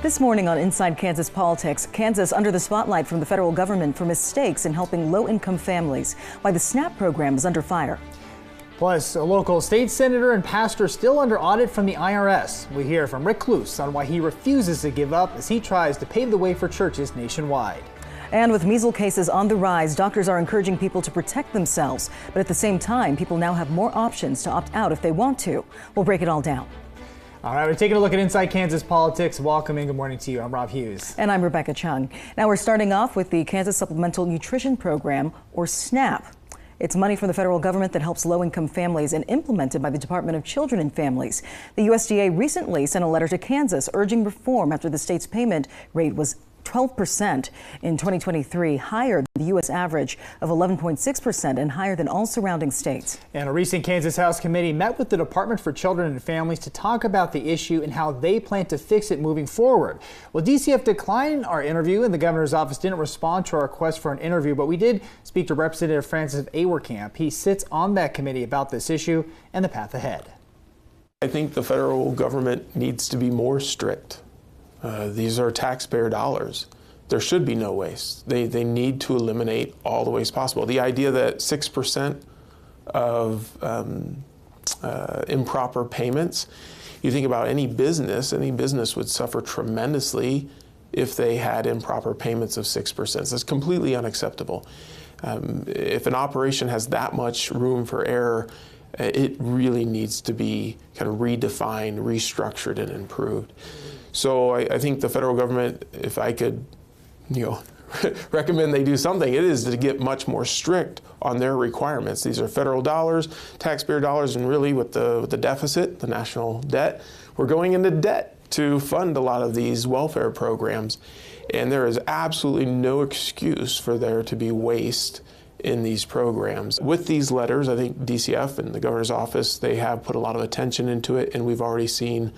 This morning on Inside Kansas Politics, Kansas under the spotlight from the federal government for mistakes in helping low-income families, why the SNAP program is under fire. Plus, a local state senator and pastor still under audit from the IRS. We hear from Rick Cluse on why he refuses to give up as he tries to pave the way for churches nationwide. And with measles cases on the rise, doctors are encouraging people to protect themselves. But at the same time, people now have more options to opt out if they want to. We'll break it all down. All right, we're taking a look at Inside Kansas Politics. Welcome and good morning to you. I'm Rob Hughes. And I'm Rebecca Chung. Now we're starting off with the Kansas Supplemental Nutrition Program, or SNAP. It's money from the federal government that helps low-income families and implemented by the Department of Children and Families. The USDA recently sent a letter to Kansas urging reform after the state's payment rate was 12% in 2023, higher than the U.S. average of 11.6% and higher than all surrounding states. And a recent Kansas House committee met with the Department for Children and Families to talk about the issue and how they plan to fix it moving forward. Well, DCF declined our interview and the governor's office didn't respond to our request for an interview, but we did speak to Representative Francis Awerkamp. He sits on that committee about this issue and the path ahead. I think the federal government needs to be more strict. These are taxpayer dollars. There should be no waste. They need to eliminate all the waste possible. The idea that 6% of improper payments, you think about any business would suffer tremendously if they had improper payments of 6%. That's completely unacceptable. If an operation has that much room for error, it really needs to be kind of redefined, restructured, and improved. So I think the federal government, if I could, recommend they do something, it is to get much more strict on their requirements. These are federal dollars, taxpayer dollars, and really with the deficit, the national debt, we're going into debt to fund a lot of these welfare programs. And there is absolutely no excuse for there to be waste in these programs. With these letters, I think DCF and the governor's office, they have put a lot of attention into it, and we've already seen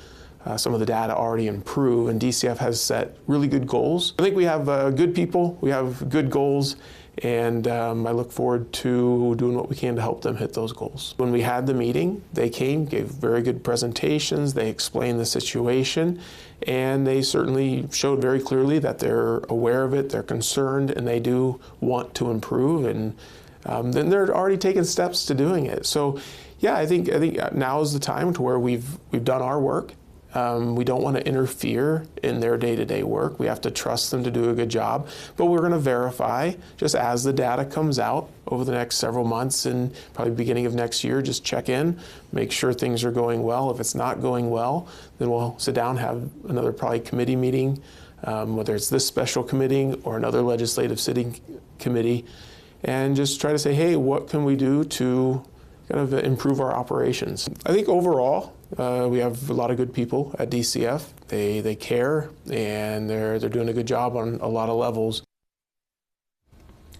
some of the data already improve, and DCF has set really good goals. I think we have good people, we have good goals, and I look forward to doing what we can to help them hit those goals. When we had the meeting, they came, gave very good presentations, they explained the situation, and they certainly showed very clearly that they're aware of it, they're concerned, and they do want to improve, and then they're already taking steps to doing it. So yeah, I think now is the time to where we've done our work. We don't want to interfere in their day-to-day work. We have to trust them to do a good job, but we're going to verify just as the data comes out over the next several months and probably beginning of next year, just check in, make sure things are going well. If it's not going well, then we'll sit down, have another probably committee meeting, whether it's this special committee or another legislative sitting committee, and just try to say, hey, what can we do to kind of improve our operations? I think overall, we have a lot of good people at DCF. They care, and they're doing a good job on a lot of levels.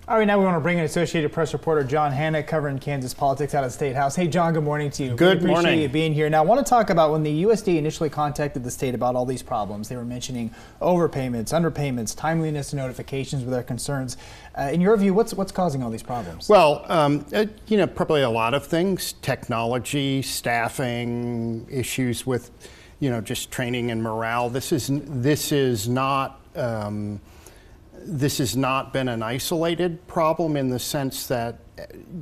All right, now we want to bring in Associated Press reporter John Hanna covering Kansas politics out of the State House. Hey, John, good morning to you. Good morning. Appreciate you being here. Now, I want to talk about when the USDA initially contacted the state about all these problems. They were mentioning overpayments, underpayments, timeliness, and notifications with their concerns. In your view, what's causing all these problems? Well, probably a lot of things: technology, staffing, issues with, just training and morale. This has not been an isolated problem in the sense that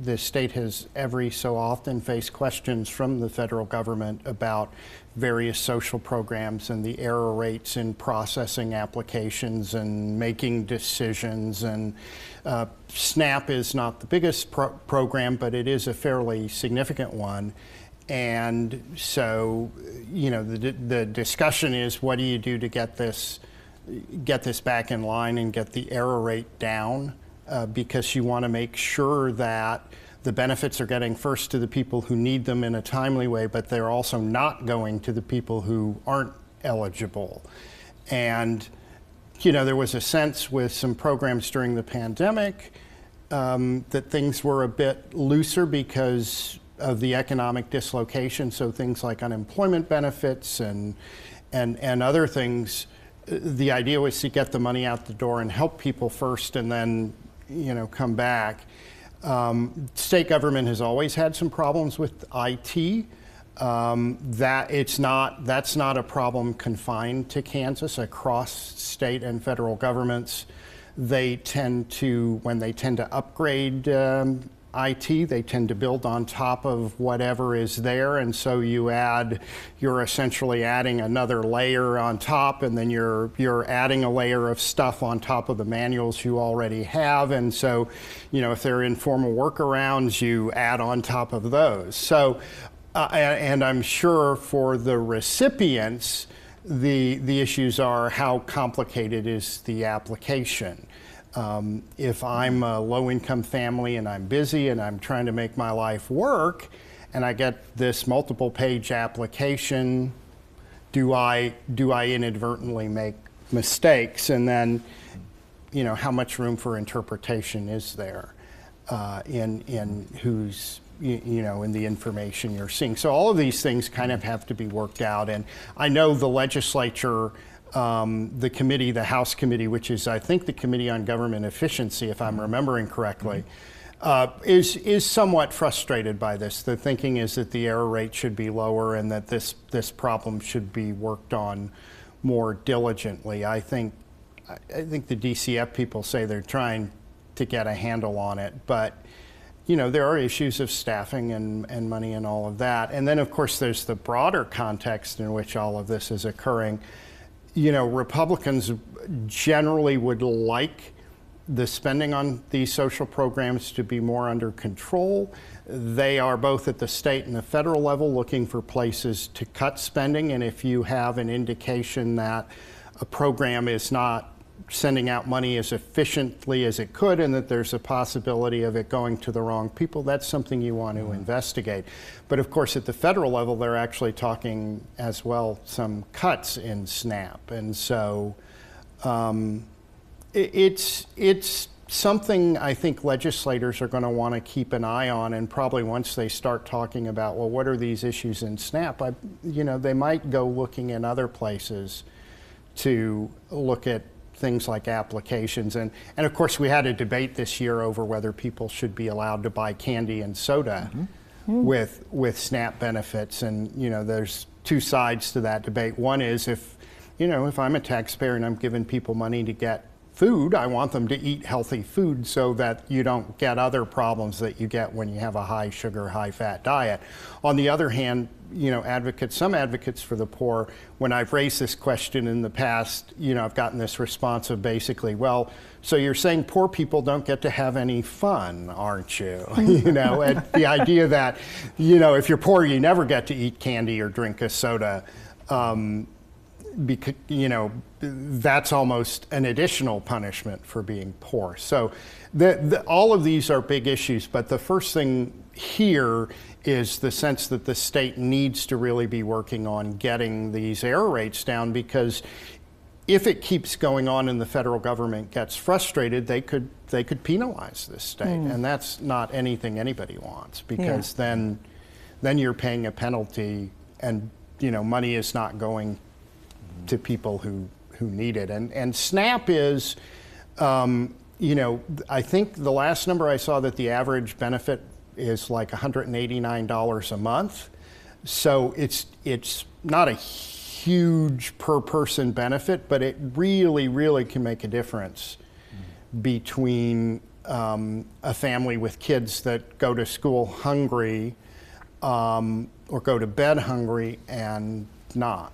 the state has every so often faced questions from the federal government about various social programs and the error rates in processing applications and making decisions. And SNAP is not the biggest program, but it is a fairly significant one. And so, the discussion is, what do you do to get this back in line and get the error rate down, because you want to make sure that the benefits are getting first to the people who need them in a timely way, but they're also not going to the people who aren't eligible. And there was a sense with some programs during the pandemic that things were a bit looser because of the economic dislocation, so things like unemployment benefits and other things. The idea was to get the money out the door and help people first and then, come back. State government has always had some problems with IT. that's not a problem confined to Kansas. Across state and federal governments, when they tend to upgrade IT, they tend to build on top of whatever is there, and so you're essentially adding another layer on top, and then you're adding a layer of stuff on top of the manuals you already have, and so, if there are informal workarounds, you add on top of those. So, and I'm sure for the recipients, the issues are how complicated is the application. If I'm a low-income family and I'm busy and I'm trying to make my life work, and I get this multiple-page application, do I inadvertently make mistakes? And then, how much room for interpretation is there in who's in the information you're seeing? So all of these things kind of have to be worked out. And I know the legislature, the committee, the House committee, which is, I think, the Committee on Government Efficiency, if I'm remembering correctly, is somewhat frustrated by this. The thinking is that the error rate should be lower and that this problem should be worked on more diligently. I think the DCF people say they're trying to get a handle on it, but there are issues of staffing and money and all of that. And then, of course, there's the broader context in which all of this is occurring. Republicans generally would like the spending on these social programs to be more under control. They are both at the state and the federal level looking for places to cut spending. And if you have an indication that a program is not sending out money as efficiently as it could and that there's a possibility of it going to the wrong people, that's something you want to investigate. But of course, at the federal level, they're actually talking as well some cuts in SNAP. And so it's something I think legislators are going to want to keep an eye on, and probably once they start talking about, well, what are these issues in SNAP, they might go looking in other places to look at things like applications. And of course, we had a debate this year over whether people should be allowed to buy candy and soda with SNAP benefits. And, there's two sides to that debate. One is if I'm a taxpayer and I'm giving people money to get food, I want them to eat healthy food so that you don't get other problems that you get when you have a high sugar, high fat diet. On the other hand, some advocates for the poor, when I've raised this question in the past, I've gotten this response of basically, well, so you're saying poor people don't get to have any fun, aren't you? And the idea that, if you're poor, you never get to eat candy or drink a soda. Because, that's almost an additional punishment for being poor. So all of these are big issues, but the first thing here is the sense that the state needs to really be working on getting these error rates down, because if it keeps going on and the federal government gets frustrated, they could penalize this state, and that's not anything anybody wants, because then you're paying a penalty, and money is not going to people who need it. And SNAP is, I think the last number I saw that the average benefit is like $189 a month. So it's not a huge per person benefit, but it really, really can make a difference between a family with kids that go to school hungry or go to bed hungry and not.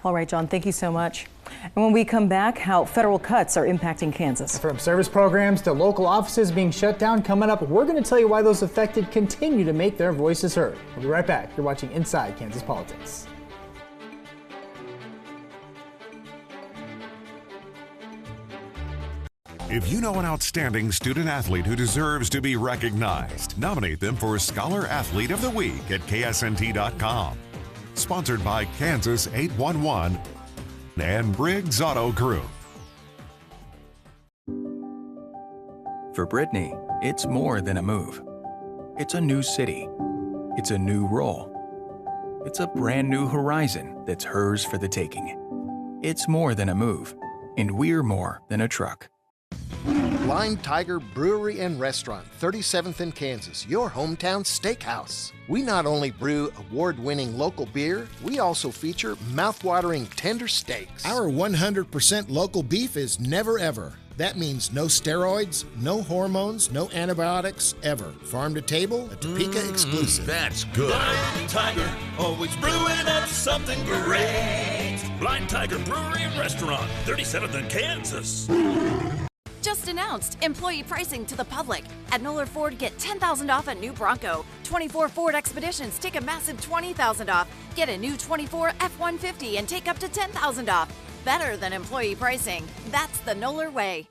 All right, John, thank you so much. And when we come back, how federal cuts are impacting Kansas. From service programs to local offices being shut down, coming up, we're going to tell you why those affected continue to make their voices heard. We'll be right back. You're watching Inside Kansas Politics. If you know an outstanding student athlete who deserves to be recognized, nominate them for Scholar Athlete of the Week at KSNT.com. Sponsored by Kansas 811 and Briggs Auto Group. For Brittany, it's more than a move. It's a new city. It's a new role. It's a brand new horizon that's hers for the taking. It's more than a move, and we're more than a truck. Blind Tiger Brewery and Restaurant, 37th in Kansas, your hometown steakhouse. We not only brew award-winning local beer, we also feature mouth-watering tender steaks. Our 100% local beef is never ever. That means no steroids, no hormones, no antibiotics, ever. Farm to table, a Topeka exclusive. That's good. Blind Tiger, always brewing up something great. Blind Tiger Brewery and Restaurant, 37th in Kansas. Just announced employee pricing to the public. At Noller Ford, get $10,000 off a new Bronco. 24 Ford Expeditions take a massive $20,000 off. Get a new 24 F-150 and take up to $10,000 off. Better than employee pricing. That's the Noller way.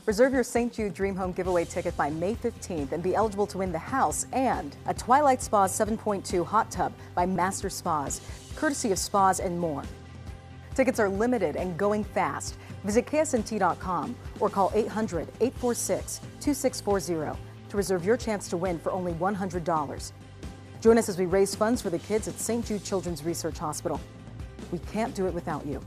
Reserve your St. Jude Dream Home giveaway ticket by May 15th and be eligible to win the house and a Twilight Spas 7.2 hot tub by Master Spas, courtesy of Spas and More. Tickets are limited and going fast. Visit KSNT.com or call 800-846-2640 to reserve your chance to win for only $100. Join us as we raise funds for the kids at St. Jude Children's Research Hospital. We can't do it without you.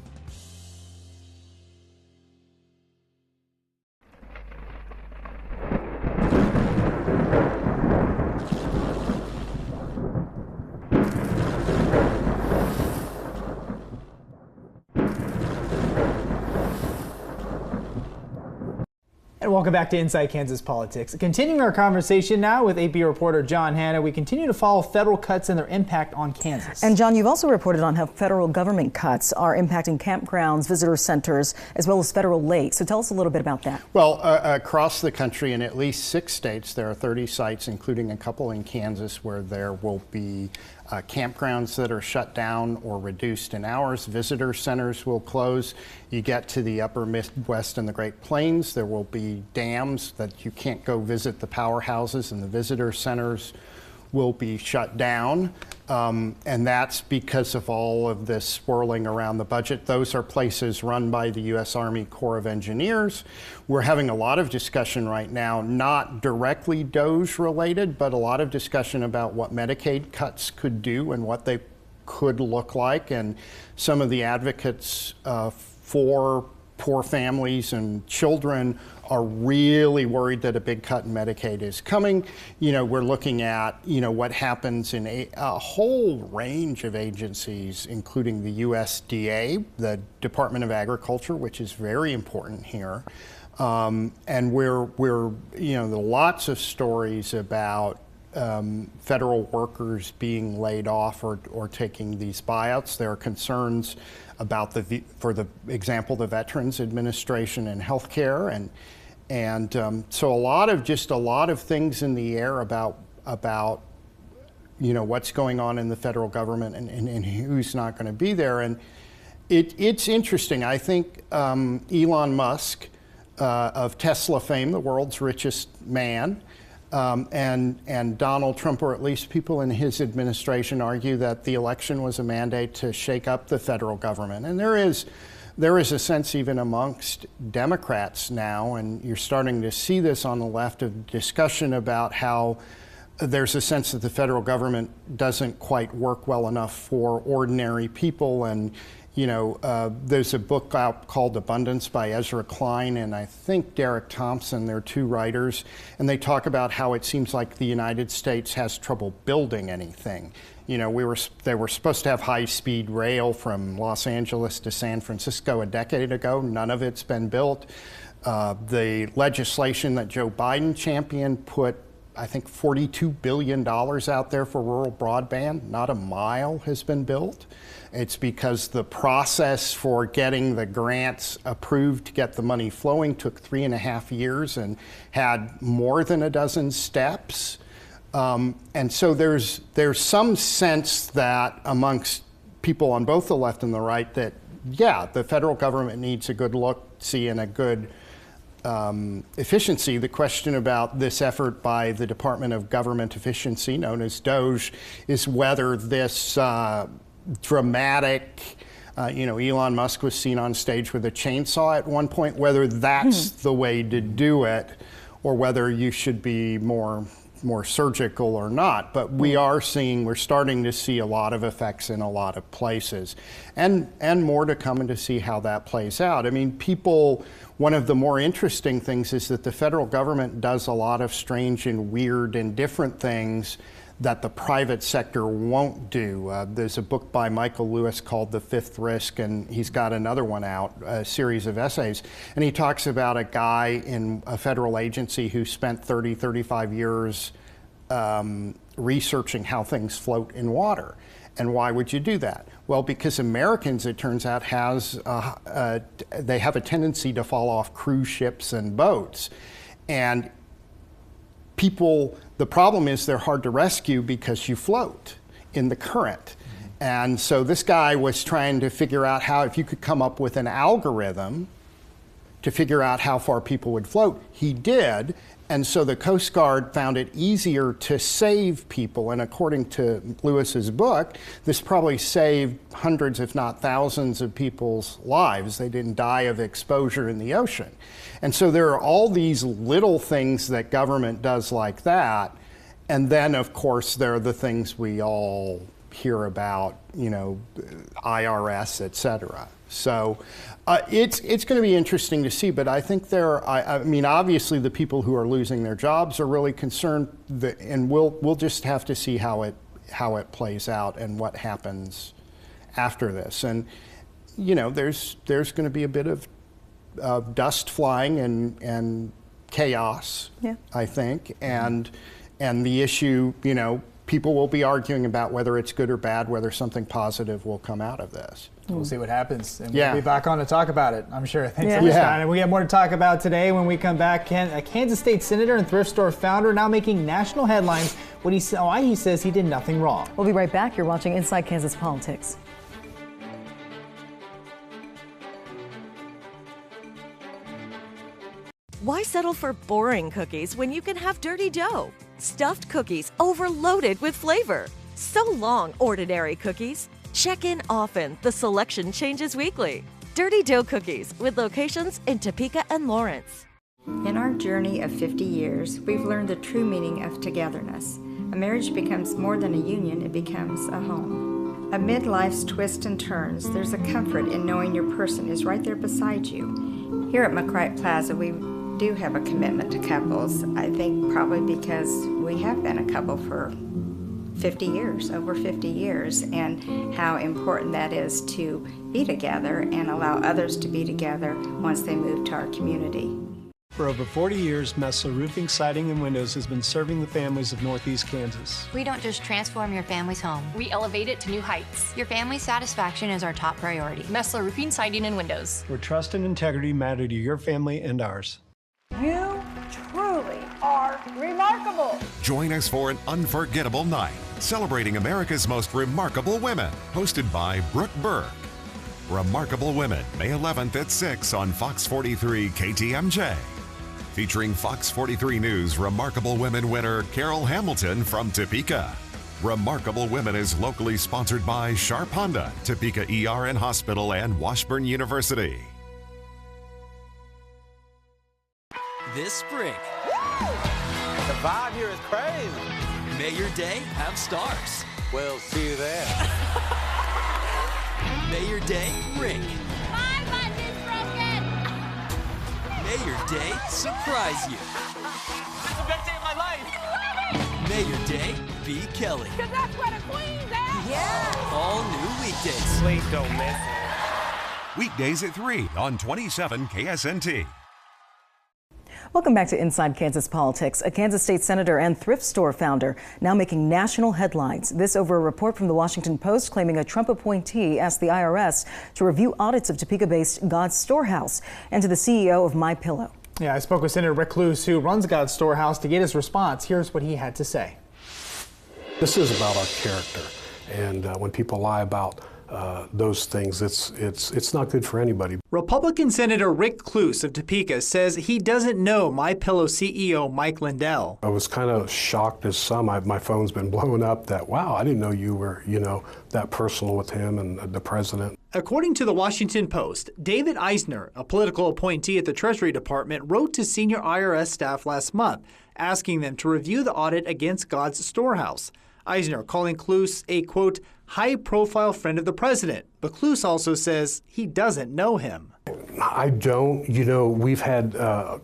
And welcome back to Inside Kansas Politics. Continuing our conversation now with AP reporter John Hanna, we continue to follow federal cuts and their impact on Kansas. And John, you've also reported on how federal government cuts are impacting campgrounds, visitor centers, as well as federal lakes. So tell us a little bit about that. Well, across the country in at least 6 states, there are 30 sites, including a couple in Kansas, where there will be campgrounds that are shut down or reduced in hours. Visitor centers will close. You get to the upper Midwest and the Great Plains, there will be dams that you can't go visit the powerhouses, and the visitor centers will be shut down. And that's because of all of this swirling around the budget. Those are places run by the U.S. Army Corps of Engineers. We're having a lot of discussion right now, not directly DOGE related, but a lot of discussion about what Medicaid cuts could do and what they could look like. And some of the advocates for poor families and children are really worried that a big cut in Medicaid is coming. You know, we're looking at, you know, what happens in a whole range of agencies, including the USDA, the Department of Agriculture, which is very important here. And we're, you know, there are lots of stories about federal workers being laid off or taking these buyouts. There are concerns about for example, the Veterans Administration and healthcare, and so a lot of things in the air about you know what's going on in the federal government and who's not going to be there. And it's interesting. I think Elon Musk of Tesla fame, the world's richest man, and Donald Trump, or at least people in his administration, argue that the election was a mandate to shake up the federal government. And there is a sense even amongst Democrats now, and you're starting to see this on the left, of discussion about how there's a sense that the federal government doesn't quite work well enough for ordinary people. And you know, there's a book out called Abundance by Ezra Klein and I think Derek Thompson. They're 2 writers, and they talk about how it seems like the United States has trouble building anything. You know, they were supposed to have high-speed rail from Los Angeles to San Francisco a decade ago. None of it's been built. The legislation that Joe Biden championed put, I think, $42 billion out there for rural broadband. Not a mile has been built. It's because the process for getting the grants approved to get the money flowing took 3.5 years and had more than a dozen steps. And so there's some sense that amongst people on both the left and the right that, yeah, the federal government needs a good look-see and a good efficiency. The question about this effort by the Department of Government Efficiency, known as DOGE, is whether this dramatic, you know, Elon Musk was seen on stage with a chainsaw at one point, whether that's the way to do it, or whether you should be more more surgical or not, but we're starting to see a lot of effects in a lot of places, and more to come, and to see how that plays out. I mean, one of the more interesting things is that the federal government does a lot of strange and weird and different things that the private sector won't do. There's a book by Michael Lewis called The Fifth Risk, and he's got another one out, a series of essays. And he talks about a guy in a federal agency who spent 30, 35 years researching how things float in water. And why would you do that? Well, because Americans, it turns out, they have a tendency to fall off cruise ships and boats. And the problem is they're hard to rescue because you float in the current. And so this guy was trying to figure out if you could come up with an algorithm to figure out how far people would float. He did. And so the Coast Guard found it easier to save people. And according to Lewis's book, this probably saved hundreds, if not thousands, of people's lives. They didn't die of exposure in the ocean. And so there are all these little things that government does like that. And then, of course, there are the things we all hear about, IRS, et cetera. So it's going to be interesting to see, but I think obviously the people who are losing their jobs are really concerned, and we'll just have to see how it plays out and what happens after this. And there's going to be a bit of dust flying and chaos, I think, and the issue, people will be arguing about whether it's good or bad, whether something positive will come out of this. We'll see what happens, and we'll be back on to talk about it, I'm sure. Thanks so much, Yeah. Scott. And we have more to talk about today when we come back. A Kansas State senator and thrift store founder now making national headlines. Why he says he did nothing wrong. We'll be right back. You're watching Inside Kansas Politics. Why settle for boring cookies when you can have dirty dough? Stuffed cookies overloaded with flavor. So long, ordinary cookies. Check in often. The selection changes weekly. Dirty Dough Cookies with locations in Topeka and Lawrence. In our journey of 50 years, we've learned the true meaning of togetherness. A marriage becomes more than a union, it becomes a home. Amid life's twists and turns, there's a comfort in knowing your person is right there beside you. Here at McCright Plaza, we do have a commitment to couples. I think probably because we have been a couple for 50 years, over 50 years, and how important that is to be together and allow others to be together once they move to our community. For over 40 years, Messler Roofing, Siding, and Windows has been serving the families of Northeast Kansas. We don't just transform your family's home. We elevate it to new heights. Your family's satisfaction is our top priority. Messler Roofing, Siding, and Windows. Where trust and integrity matter to your family and ours. You truly are remarkable. Join us for an unforgettable night celebrating America's most remarkable women, hosted by Brooke Burke. Remarkable Women, May 11th at 6 on Fox 43 KTMJ. Featuring Fox 43 News Remarkable Women winner Carol Hamilton from Topeka. Remarkable Women is locally sponsored by Sharp Honda, Topeka ER and Hospital, and Washburn University. This spring, the vibe here is crazy. May your day have stars. We'll see you there. May your day ring. My button is broken. May your day surprise you. This is the best day of my life. May your day be Kelly. Because that's where the queen's at. Yeah. All new weekdays. Please don't miss it. Weekdays at 3 on 27 KSNT. Welcome back to Inside Kansas Politics. A Kansas State senator and thrift store founder now making national headlines. This over a report from the Washington Post claiming a Trump appointee asked the IRS to review audits of Topeka-based God's Storehouse and to the CEO of MyPillow. Yeah, I spoke with Senator Rick Luce, who runs God's Storehouse, to get his response. Here's what he had to say. This is about our character. And when people lie about those things. It's not good for anybody. Republican Senator Rick Kluse of Topeka says he doesn't know MyPillow CEO Mike Lindell. I was kind of shocked as some. My phone's been blowing up that, wow, I didn't know you were, that personal with him and the president. According to the Washington Post, David Eisner, a political appointee at the Treasury Department, wrote to senior IRS staff last month, asking them to review the audit against God's Storehouse. Eisner calling Kluse a, quote, high-profile friend of the president. But Kluse also says he doesn't know him. I don't. We've had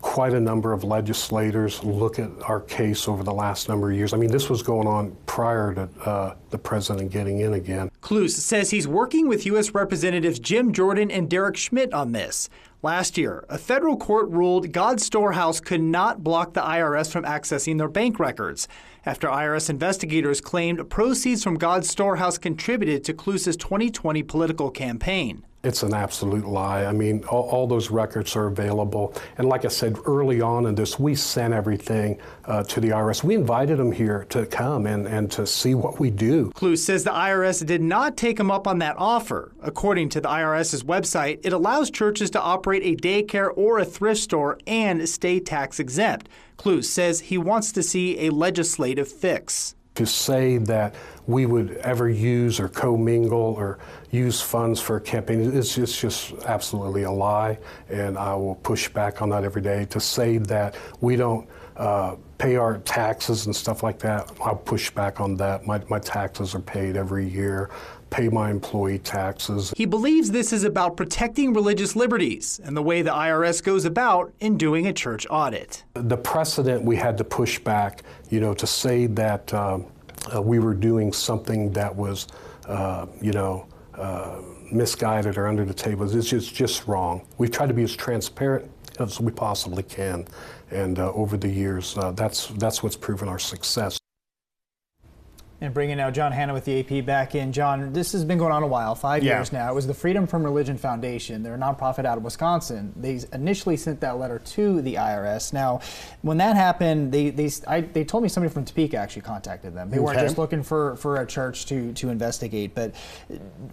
quite a number of legislators look at our case over the last number of years. I mean, this was going on prior to the president getting in again. Kluse says he's working with U.S. Representatives Jim Jordan and Derek Schmidt on this. Last year, a federal court ruled God's Storehouse could not block the IRS from accessing their bank records after IRS investigators claimed proceeds from God's Storehouse contributed to Kluse's 2020 political campaign. It's an absolute lie. I mean, all those records are available. And like I said, early on in this, we sent everything to the IRS. We invited them here to come and to see what we do. Kluse says the IRS did not take him up on that offer. According to the IRS's website, it allows churches to operate a daycare or a thrift store and stay tax exempt. Kluse says he wants to see a legislative fix. To say that we would ever use or commingle or use funds for a campaign, it's just absolutely a lie, and I will push back on that every day. To say that we don't pay our taxes and stuff like that, I'll push back on that. My taxes are paid every year, pay my employee taxes. He believes this is about protecting religious liberties and the way the IRS goes about in doing a church audit. The precedent we had to push back, to say that we were doing something that was, misguided or under the table is just wrong. We've tried to be as transparent as we possibly can, and over the years, that's what's proven our success. And bringing now John Hanna with the AP back in. John, this has been going on a while, 5 years now. It was the Freedom from Religion Foundation. They're a nonprofit out of Wisconsin. They initially sent that letter to the IRS. Now, when that happened, they told me somebody from Topeka actually contacted them. They weren't just looking for a church to investigate. But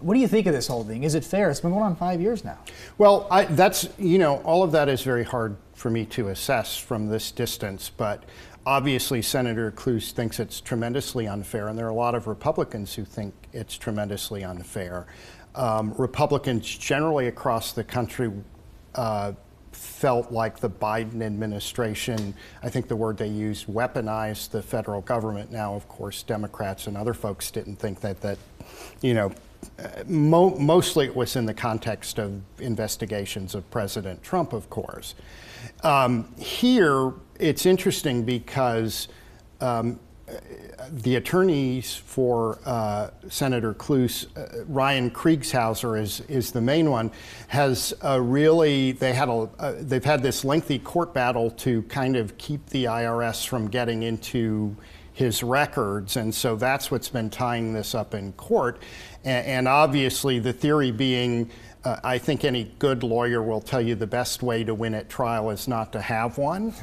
what do you think of this whole thing? Is it fair? It's been going on 5 years now. Well, all of that is very hard for me to assess from this distance, but obviously, Senator Kluse thinks it's tremendously unfair, and there are a lot of Republicans who think it's tremendously unfair. Republicans generally across the country felt like the Biden administration, I think the word they used, weaponized the federal government. Now, of course, Democrats and other folks didn't think that mostly it was in the context of investigations of President Trump, of course. Here, it's interesting because the attorneys for Senator Kluse, Ryan Kriegshauser is the main one, has they've had this lengthy court battle to kind of keep the IRS from getting into his records, and so that's what's been tying this up in court. And obviously the theory being, I think any good lawyer will tell you the best way to win at trial is not to have one.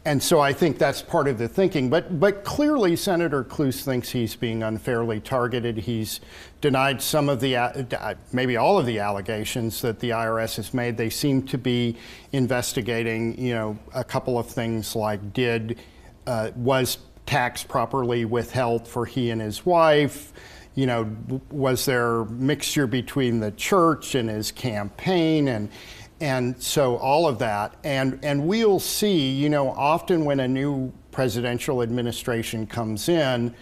And so I think that's part of the thinking. But clearly Senator Kluse thinks he's being unfairly targeted. He's denied some of the, maybe all of the allegations that the IRS has made. They seem to be investigating, a couple of things like was tax properly withheld for he and his wife? Was there mixture between the church and his campaign? And so all of that. And we'll see, often when a new presidential administration comes in,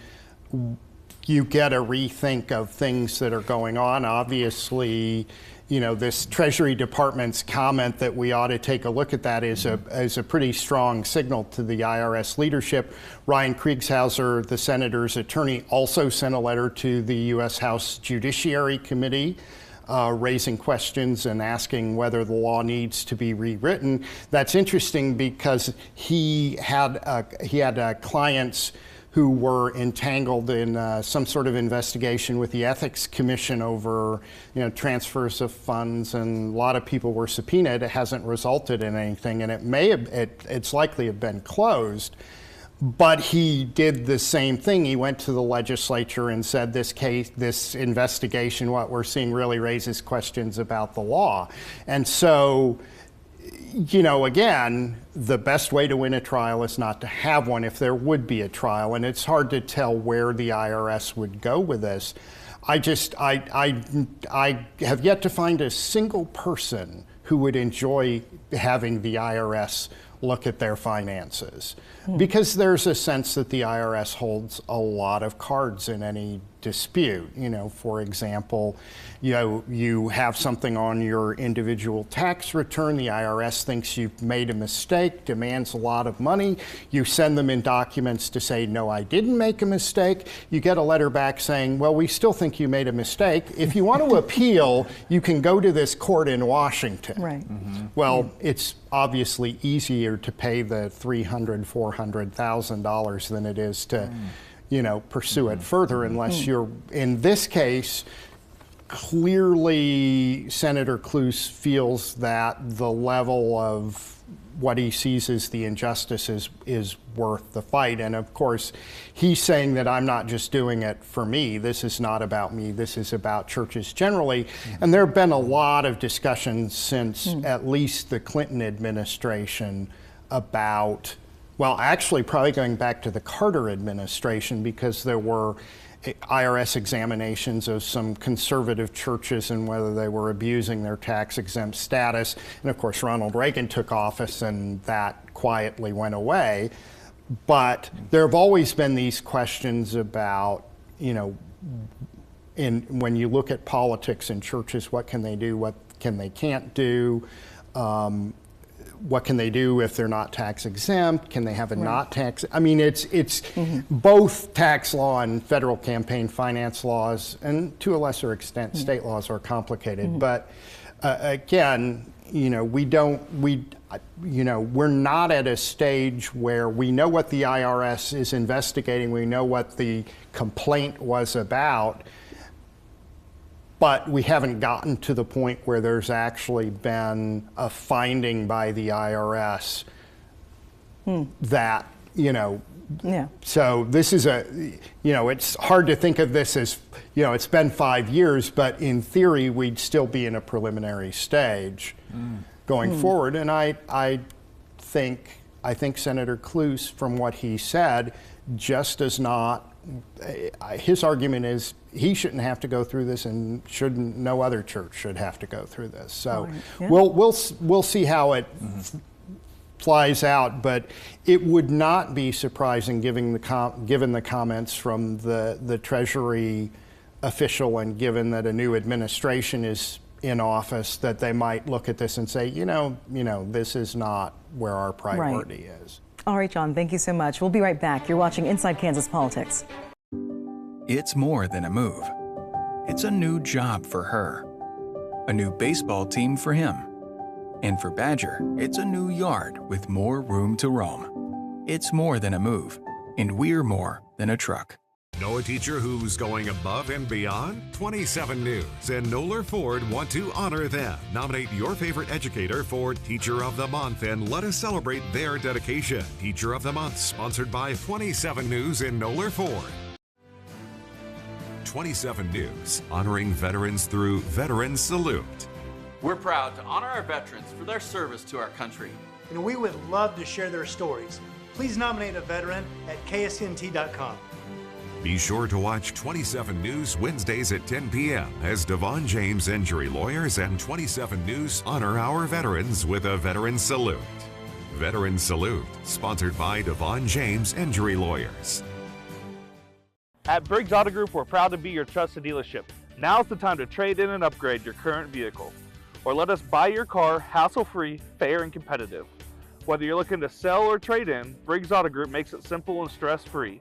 you get a rethink of things that are going on. Obviously, this Treasury Department's comment that we ought to take a look at that is a pretty strong signal to the IRS leadership. Ryan Kriegshauser, the senator's attorney, also sent a letter to the U.S. House Judiciary Committee raising questions and asking whether the law needs to be rewritten. That's interesting because he had clients who were entangled in some sort of investigation with the Ethics Commission over, transfers of funds, and a lot of people were subpoenaed. It hasn't resulted in anything, and it's likely have been closed. But he did the same thing. He went to the legislature and said this investigation, what we're seeing, really raises questions about the law. And so, you know, again, the best way to win a trial is not to have one if there would be a trial. And it's hard to tell where the IRS would go with this. I have yet to find a single person who would enjoy having the IRS look at their finances, because there's a sense that the IRS holds a lot of cards in any dispute. You know, for example, you have something on your individual tax return, the IRS thinks you've made a mistake, demands a lot of money, you send them in documents to say, no, I didn't make a mistake, you get a letter back saying, well, we still think you made a mistake. If you want to appeal, you can go to this court in Washington. Right. Well, it's obviously easier to pay the $300,000, $400,000 than it is to, you know, pursue it further, unless you're, in this case, clearly Senator Kloos feels that the level of what he sees as the injustice is worth the fight. And of course, he's saying that I'm not just doing it for me. This is not about me. This is about churches generally. And there have been a lot of discussions since at least the Clinton administration about, well, actually probably going back to the Carter administration, because there were IRS examinations of some conservative churches and whether they were abusing their tax-exempt status. And of course, Ronald Reagan took office and that quietly went away. But there have always been these questions about, you know, when you look at politics in churches, what can they do, what can they can't do? What can they do if they're not tax exempt? Can they have a not tax? I mean, it's both tax law and federal campaign finance laws, and to a lesser extent, state laws are complicated. But again, you know, we're not at a stage where we know what the IRS is investigating. We know what the complaint was about. But we haven't gotten to the point where there's actually been a finding by the IRS that, you know, so this is it's hard to think of this as, you know, it's been 5 years, but in theory, we'd still be in a preliminary stage going forward. And I think Senator Kloos, from what he said, just does not, his argument is he shouldn't have to go through this, and no other church should have to go through this. So we'll see how it flies out, but it would not be surprising, given the comments from the Treasury official, and given that a new administration is in office, that they might look at this and say, you know, this is not where our priority is. All right, John, thank you so much. We'll be right back. You're watching Inside Kansas Politics. It's more than a move. It's a new job for her, a new baseball team for him. And for Badger, it's a new yard with more room to roam. It's more than a move, and we're more than a truck. Know a teacher who's going above and beyond? 27 News and Noller Ford want to honor them. Nominate your favorite educator for Teacher of the Month and let us celebrate their dedication. Teacher of the Month, sponsored by 27 News and Noller Ford. 27 News, honoring veterans through Veterans Salute. We're proud to honor our veterans for their service to our country. And we would love to share their stories. Please nominate a veteran at KSNT.com. Be sure to watch 27 News Wednesdays at 10 p.m. as Devon James Injury Lawyers and 27 News honor our veterans with a Veteran Salute. Veteran Salute, sponsored by Devon James Injury Lawyers. At Briggs Auto Group, we're proud to be your trusted dealership. Now's the time to trade in and upgrade your current vehicle. Or let us buy your car hassle-free, fair, and competitive. Whether you're looking to sell or trade in, Briggs Auto Group makes it simple and stress-free.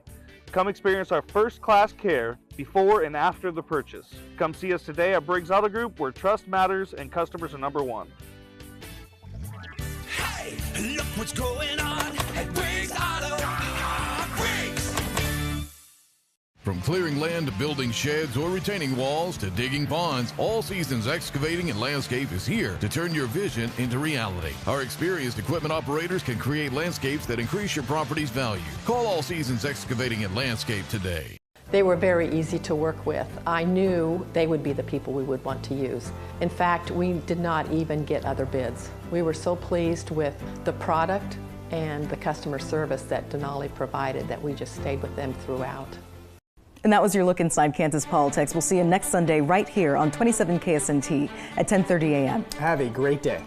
Come experience our first-class care before and after the purchase. Come see us today at Briggs Auto Group, where trust matters and customers are number one. Hey, look what's going on at Briggs Auto. Briggs! From clearing land to building sheds or retaining walls to digging ponds, All Seasons Excavating and Landscape is here to turn your vision into reality. Our experienced equipment operators can create landscapes that increase your property's value. Call All Seasons Excavating and Landscape today. They were very easy to work with. I knew they would be the people we would want to use. In fact, we did not even get other bids. We were so pleased with the product and the customer service that Denali provided that we just stayed with them throughout. And that was your look inside Kansas politics. We'll see you next Sunday right here on 27 KSNT at 10:30 a.m. Have a great day.